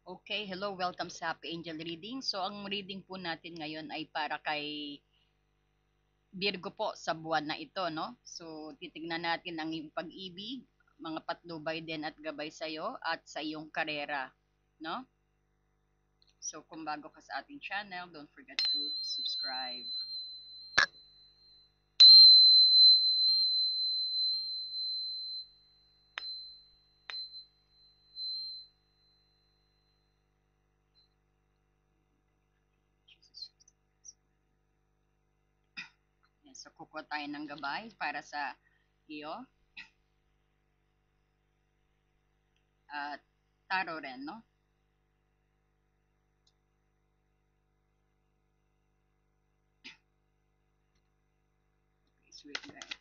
Okay, hello, welcome sa Happy Angel Reading. So, ang reading po natin ngayon ay para kay Virgo po sa buwan na ito, no? So, titignan natin ang iyong pag-ibig, mga patnubay din at gabay sa iyo at sa iyong karera, no? So, kung bago ka sa ating channel, don't forget to subscribe. Yan, so, kukuha tayo ng gabay para sa iyo at tarot rin, no? Okay, sweet guys.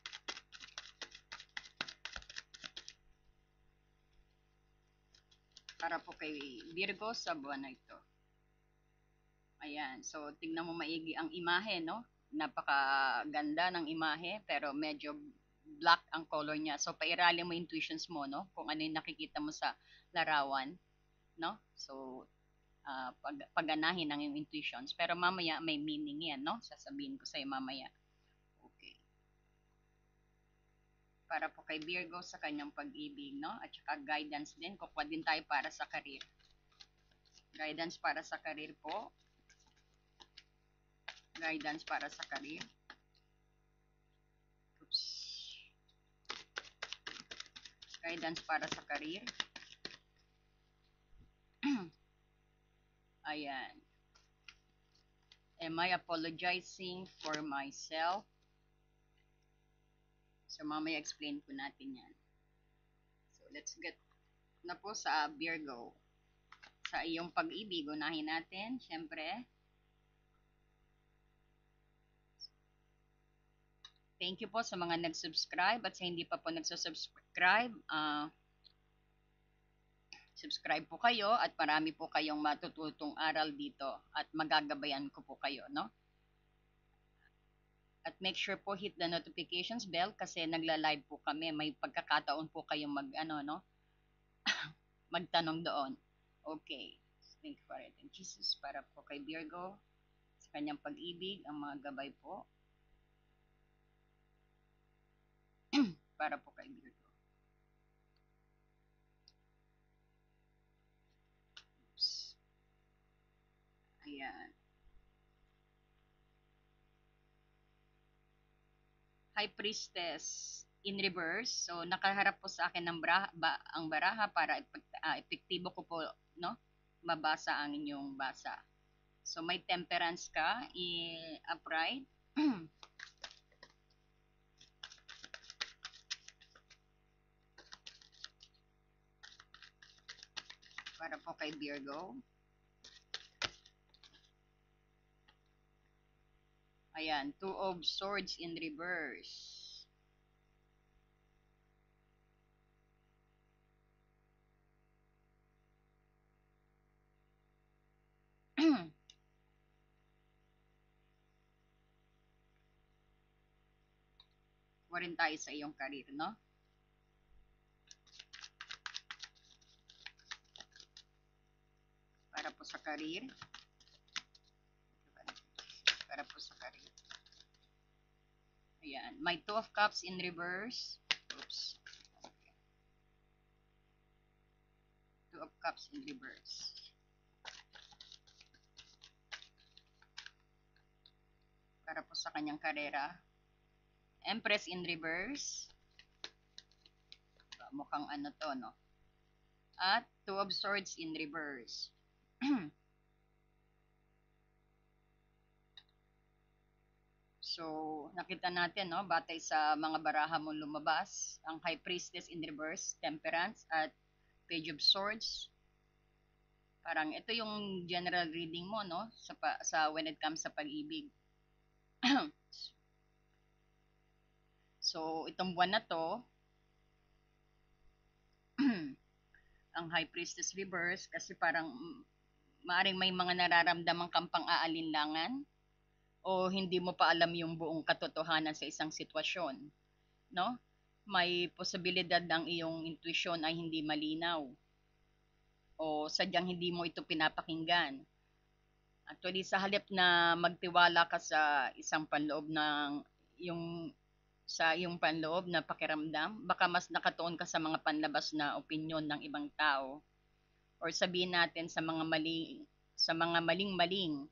Para po kay Virgo sa buwan na ito. Ayan. So, tingnan mo maigi ang imahe, no? Napakaganda ng imahe, pero medyo black ang color niya. So, pairali mo intuitions mo, no? Kung ano yung nakikita mo sa larawan, no? So, pagganahin ang yung intuitions. Pero mamaya may meaning yan, no? Sasabihin ko sa'yo mamaya. Okay. Para po kay Virgo sa kanyang pag-ibig, no? At saka guidance din. Kukuha din tayo para sa career. Guidance para sa career po. Guidance para sa career. Oops. Guidance para sa career. Ayan. Am I apologizing for myself? So, mamaya explain po natin yan. So, let's get na po sa Virgo. Sa iyong pag-ibig, unahin natin, syempre. Thank you po sa mga nag-subscribe at sa hindi pa po nagsusubscribe. Subscribe po kayo at marami po kayong matututong aral dito at magagabayan ko po kayo, no? At make sure po hit the notifications bell kasi nagla-live po kami. May pagkakataon po kayong magtanong doon. Okay. Thank you for it. And Jesus, para po kay Virgo, sa kanyang pag-ibig, ang mga gabay po, para po kay Virgo. Oops. Ayan. High Priestess in reverse. So, nakaharap po sa akin ang baraha para epektibo ko po, no? Mabasa ang inyong basa. So, may temperance ka, upright. Para po kay Virgo. Ayan, Two of Swords in reverse. Kuha tayo sa iyong career, no? Para po sa career. Para po sa career. Ayan. May Two of Cups in reverse. Oops. Okay. Two of Cups in reverse. Para po sa kanyang karera. Empress in reverse. Mukhang ano to, no? At Two of Swords in reverse. So, nakita natin, no, batay sa mga baraha mo lumabas, ang High Priestess in reverse, Temperance, at Page of Swords. Parang ito yung general reading mo, no, sa when it comes sa pag-ibig. So, itong buwan na to, ang High Priestess reverse, kasi parang maaring may mga nararamdaman kang pang-aalinlangan o hindi mo pa alam yung buong katotohanan sa isang sitwasyon, no? May posibilidad ng iyong intuition ay hindi malinaw. o sadyang hindi mo ito pinapakinggan. Actually, sa halip na magtiwala ka sa isang panloob ng yung sa iyong panloob na pakiramdam, baka mas nakatuon ka sa mga panlabas na opinyon ng ibang tao or sabihin natin sa mga maling-maling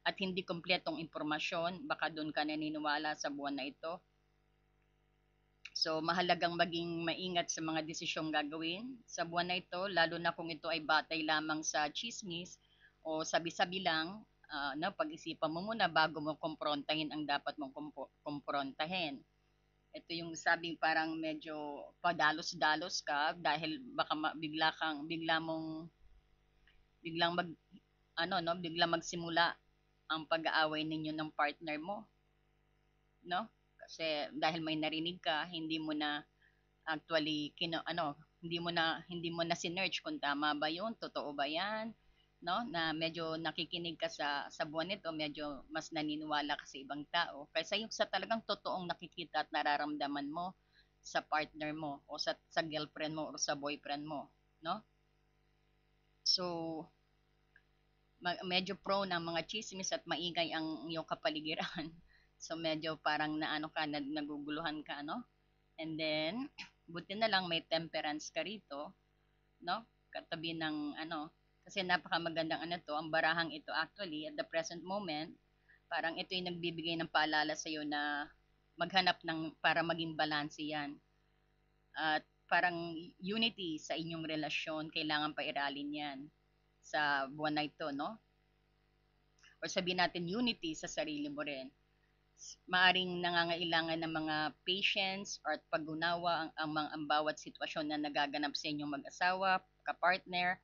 at hindi kumpletong impormasyon, baka doon ka naniniwala sa buwan na ito. So, mahalagang maging maingat sa mga desisyong gagawin sa buwan na ito, lalo na kung ito ay batay lamang sa chismis o sabi-sabi lang, pag-isipan mo muna bago mo kumprontahin ang dapat mong kumprontahin. Ito yung sabing parang medyo padalos-dalos ka dahil baka biglang biglang magsimula ang pag-aaway ninyo ng partner mo, no? Kasi dahil may narinig ka, hindi mo na actually hindi mo na sinearch kung tama ba 'yun, totoo ba 'yan, no? Na medyo nakikinig ka sa buwan nito, medyo mas naniniwala ka sa ibang tao kaysa yung sa talagang totoong nakikita at nararamdaman mo sa partner mo o sa girlfriend mo o sa boyfriend mo, no? So, medyo prone ang mga chismis at maingay ang iyong kapaligiran. So medyo parang naguguluhan ka, no? And then buti na lang may temperance ka rito, no? Katabi ng kasi napakamagandang to, ang barahang ito actually at the present moment, parang ito yung nagbibigay ng paalala sa iyo na maghanap ng para maging balanse 'yan. At parang unity sa inyong relasyon, kailangan pairalin 'yan sa buwan na ito, no? Or sabihin natin unity sa sarili mo rin. Maaring nangangailangan ng mga patience or pag-unawa ang bawat sitwasyon na nagaganap sa inyong mag-asawa, kapartner.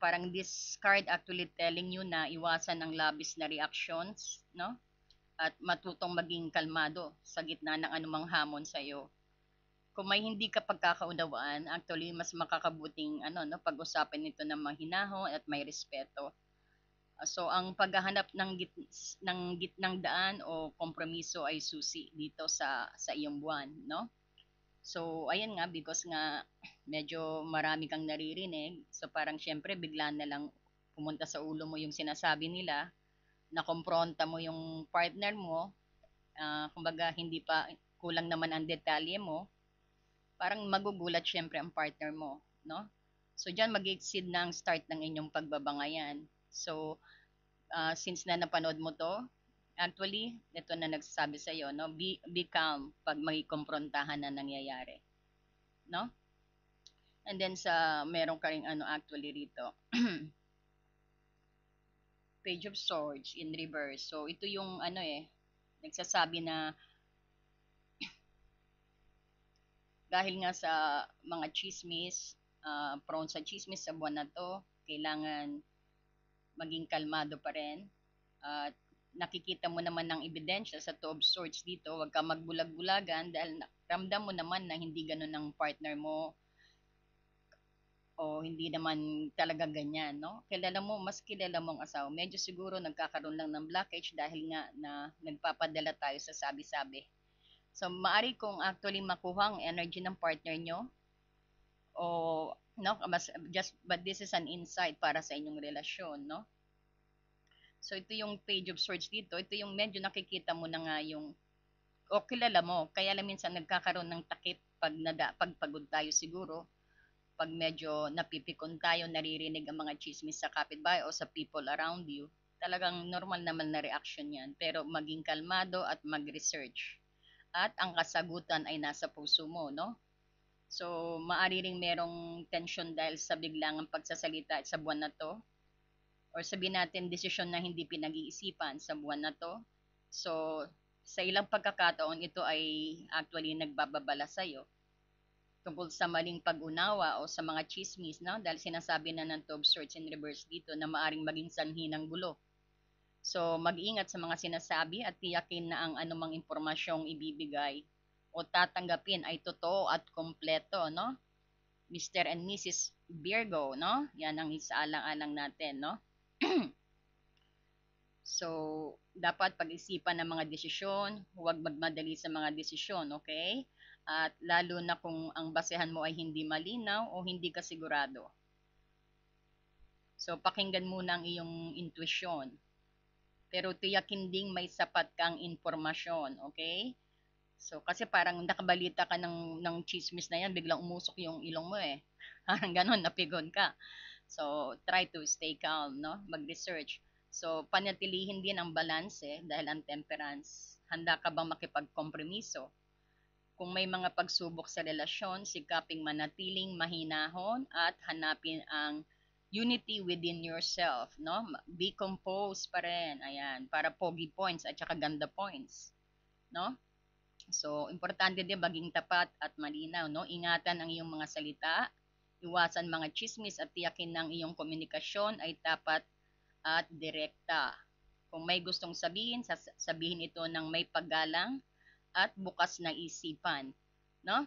Parang this card actually telling you na iwasan ang labis na reactions, no? At matutong maging kalmado sa gitna ng anumang hamon sa iyo. Kung may hindi ka pagkakaunawaan, actually mas makakabuting pag-usapan nito ng mahinahon at may respeto. So ang paghahanap ng gitnang daan o kompromiso ay susi dito sa iyong buwan, no? So ayan nga, because nga medyo marami kang naririnig, so parang syempre bigla na lang pumunta sa ulo mo yung sinasabi nila, na kumpronta mo yung partner mo, kumbaga hindi pa kulang naman ang detalye mo, parang magugulat syempre ang partner mo, no? So diyan mag-exceed na ang start ng inyong pagbabangayan. So since na napanood mo to, actually, ito na nagsasabi sa iyo, no? Be calm pag may kumprontahan na nangyayari, no? And then meron ka ring actually rito. Page of Swords in reverse. So ito yung nagsasabi na dahil nga sa mga chismis, prone sa chismis sa buwan na to, kailangan maging kalmado pa rin. At nakikita mo naman ng ebidensya sa Two of Swords dito, huwag ka magbulag-bulagan dahil ramdam mo naman na hindi ganun ang partner mo o hindi naman talaga ganyan, no? Mas kilala mo ang asawa. Medyo siguro nagkakaroon lang ng blockage dahil nga na nagpapadala tayo sa sabi-sabi. So, maari kong actually makuha ang energy ng partner nyo o no, but this is an insight para sa inyong relasyon, no? So ito yung Page of Swords dito, ito yung medyo nakikita mo na nga yung o kilala mo, kaya lang minsan nagkakaroon ng takip pag pagod tayo siguro, pag medyo napipikon tayo, naririnig ang mga chismis sa kapitbahay o sa people around you, talagang normal naman na reaction yan. Pero maging kalmado at mag-research. At ang kasagutan ay nasa puso mo, no? So, maari ring merong tension dahil sa biglangang pagsasalita sa buwan na to, or sabihin natin desisyon na hindi pinag-iisipan sa buwan na to. So, sa ilang pagkakataon, ito ay actually nagbababala sa iyo tungkol sa maling pag-unawa o sa mga chismis, no? Dahil sinasabi na ng Two of Swords in reverse dito na maaring maging sanhi ng gulo. So, mag-ingat sa mga sinasabi at tiyakin na ang anumang impormasyong ibibigay o tatanggapin ay totoo at kompleto, no? Mr. and Mrs. Virgo, no? Yan ang isaalang-alang natin, no? So, dapat pag-isipan ng mga desisyon, huwag magmadali sa mga desisyon, okay? At lalo na kung ang basehan mo ay hindi malinaw o hindi ka sigurado. So, pakinggan muna ang iyong intuition. Pero tiyakin ding may sapat kang impormasyon, okay? So, kasi parang nakabalita ka ng chismis na yan, biglang umusok yung ilong mo eh. Parang ganon, napigon ka. So, try to stay calm, no? Mag-research. So, panatilihin din ang balance dahil ang temperance. Handa ka bang makipagkompromiso? Kung may mga pagsubok sa relasyon, sikaping manatiling mahinahon at hanapin ang unity within yourself, no? Be composed pa rin, ayan, para pogi points at saka ganda points, no? So, importante din maging tapat at malinaw, no? Ingatan ang iyong mga salita, iwasan mga chismis at tiyakin ng iyong komunikasyon ay tapat at direkta. Kung may gustong sabihin, sabihin ito ng may paggalang at bukas na isipan, no?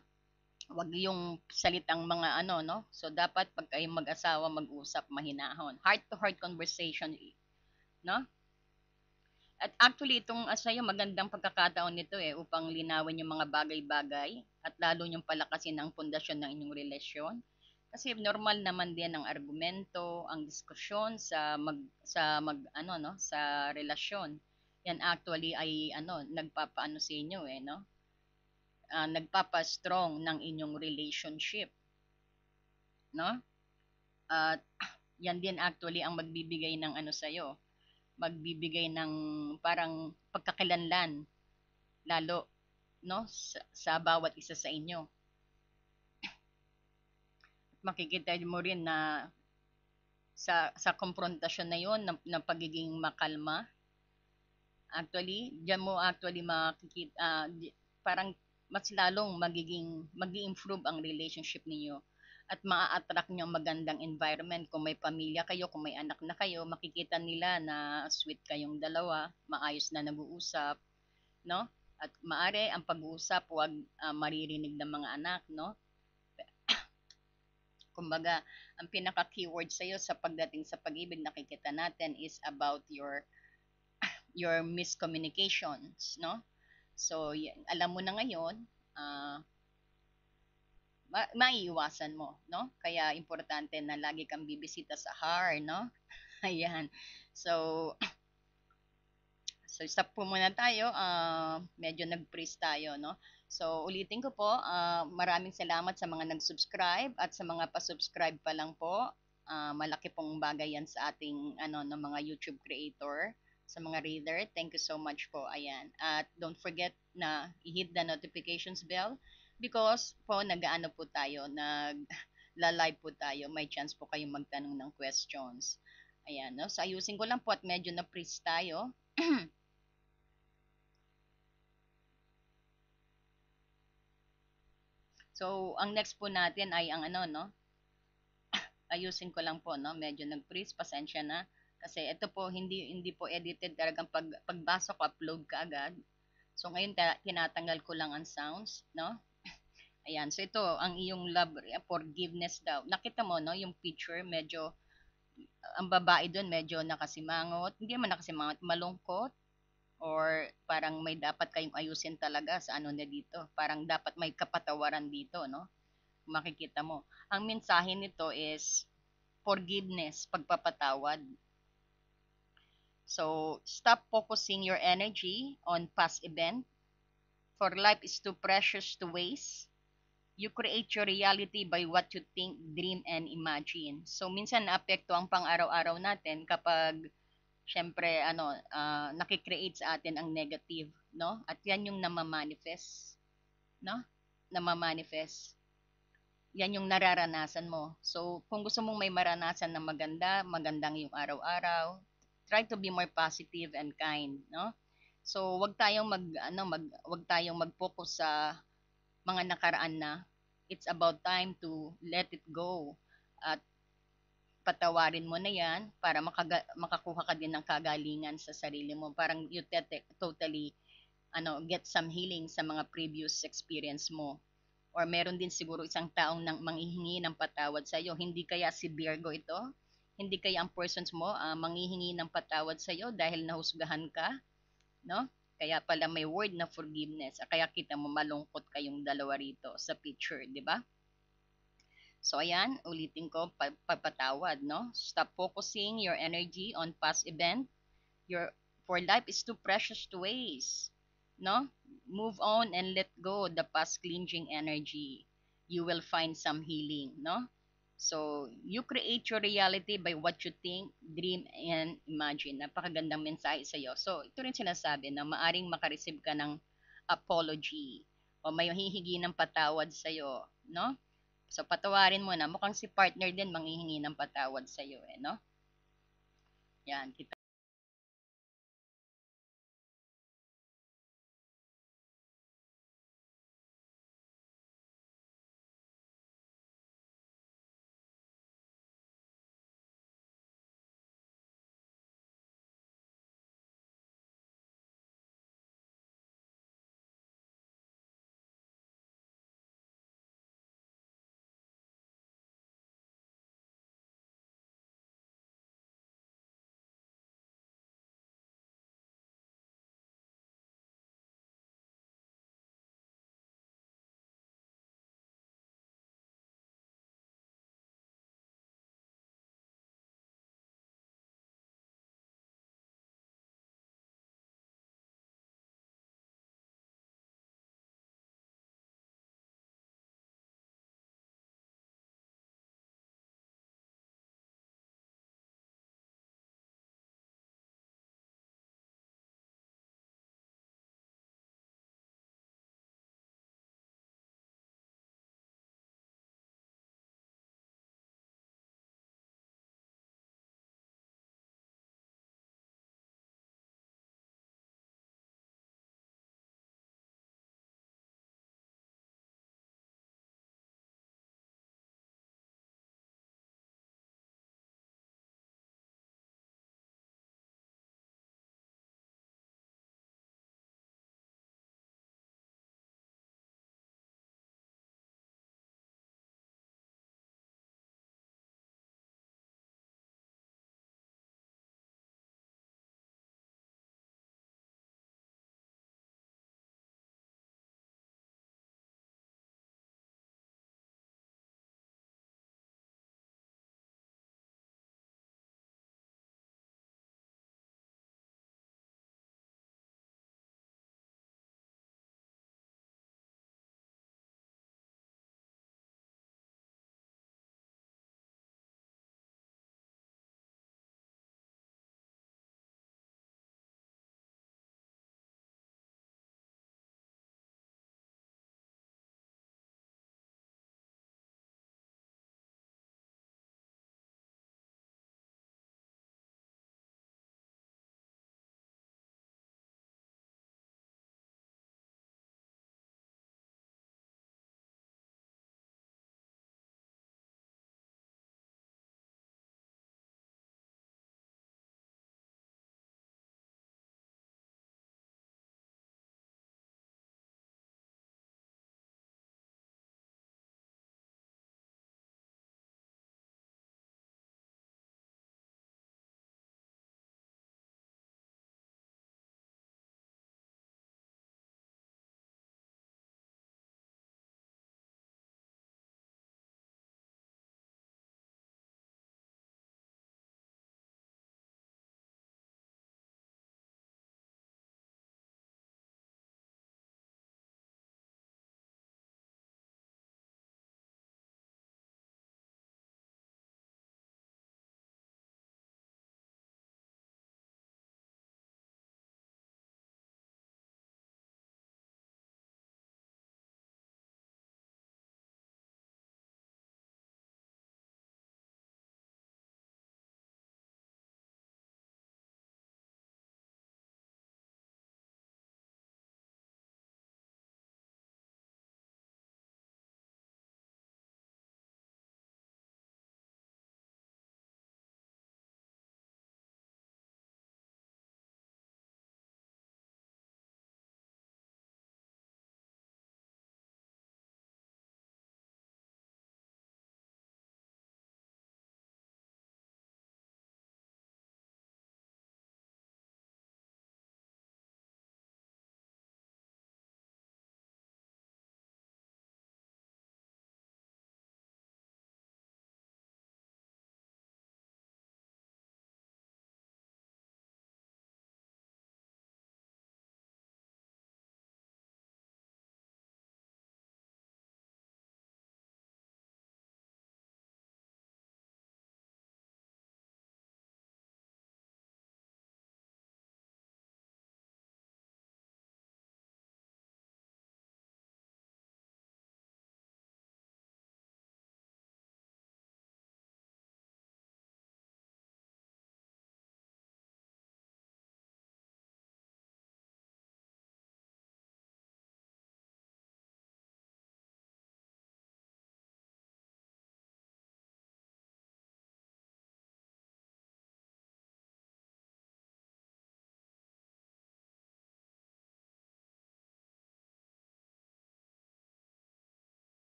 Wag yung salitang mga ano, no? So dapat pag kayong mag-asawa mag-usap mahinahon. Heart to heart conversation, no? At actually itong sa'yo magandang pagkakataon nito upang linawin yung mga bagay-bagay at lalo yung palakasin ang pundasyon ng inyong relasyon. Kasi normal naman din ang argumento, ang diskusyon sa relasyon. Yan actually ay nagpapaano sa inyo no? Nagpapa-strong ng inyong relationship, no? At yan din actually ang magbibigay ng magbibigay ng parang pagkakilanlan lalo, no? Sa bawat isa sa inyo. Makikita mo rin na sa konfrontasyon na yon na pagiging makalma, actually, diyan mo actually makikita parang mas lalong magi-improve ang relationship niyo at maa-attract niyo ang magandang environment. Kung may pamilya kayo, kung may anak na kayo, makikita nila na sweet kayong dalawa, maayos na nag-uusap, no? At maari ang pag-uusap wag maririnig ng mga anak, no? Kumbaga, ang pinaka-keyword sa iyo sa pagdating sa pag-ibig nakikita natin is about your miscommunications, no? So, alam mo na ngayon, maiiwasan mo, no? Kaya importante na lagi kang bibisita sa HAR, no? Ayan. So, stop po muna tayo. Medyo nag-freeze tayo, no? So, ulitin ko po, maraming salamat sa mga nag-subscribe at sa mga pa-subscribe pa lang po. Malaki pong bagay yan sa ating ng mga YouTube creator, sa mga reader. Thank you so much po. Ayan. At don't forget na i-hit the notifications bell because po nag-aano po tayo, nag-live po tayo. May chance po kayong magtanong ng questions. Ayan, no? So ayusin ko lang po at medyo na-freeze tayo. So, ang next po natin ay ang no? Ayusin ko lang po, no? Medyo nag-freeze, pasensya na. Kasi ito po, hindi po edited talagang pagbasa ko, upload ka agad. So, ngayon, tinatanggal ko lang ang sounds, no? Ayan, so ito, ang iyong love, forgiveness daw. Nakita mo, no? Yung picture, medyo, ang babae doon, medyo nakasimangot. Hindi naman nakasimangot, malungkot. Or parang may dapat kayong ayusin talaga sa na dito. Parang dapat may kapatawaran dito, no? Makikita mo. Ang mensahe nito is forgiveness, pagpapatawad. So, stop focusing your energy on past event. For life is too precious to waste. You create your reality by what you think, dream, and imagine. So, minsan naapekto ang pang-araw-araw natin kapag syempre nakikreate sa atin ang negative, no? At yan yung namamanifest, no? Namamanifest. Yan yung nararanasan mo. So, kung gusto mong may maranasan na magandang yung araw-araw, try to be more positive and kind, no? So, wag tayong mag-focus sa mga nakaraan na. It's about time to let it go. At patawarin mo na yan para makakuha ka din ng kagalingan sa sarili mo. Parang you totally get some healing sa mga previous experience mo. Or meron din siguro isang taong manghihingi ng patawad sa iyo. Hindi kaya si Virgo ito? Hindi kaya ang persons mo manghihingi ng patawad sa iyo dahil nahusgahan ka, no? Kaya pala may word na forgiveness. Kaya kita mo malungkot kayong dalawa rito sa picture, di ba? So ayan, ulitin ko, pagpatawad, no? Stop focusing your energy on past event. Your For life is too precious to waste, no? Move on and let go the past clinging energy. You will find some healing, no? So, you create your reality by what you think, dream, and imagine. Napakagandang mensahe sa iyo. So, ito rin sinasabi na maaring makareceive ka ng apology o may hihingi ng patawad sa iyo, no? So, patawarin mo na. Mukhang si partner din manghihingi ng patawad sa iyo, no? Yan, kita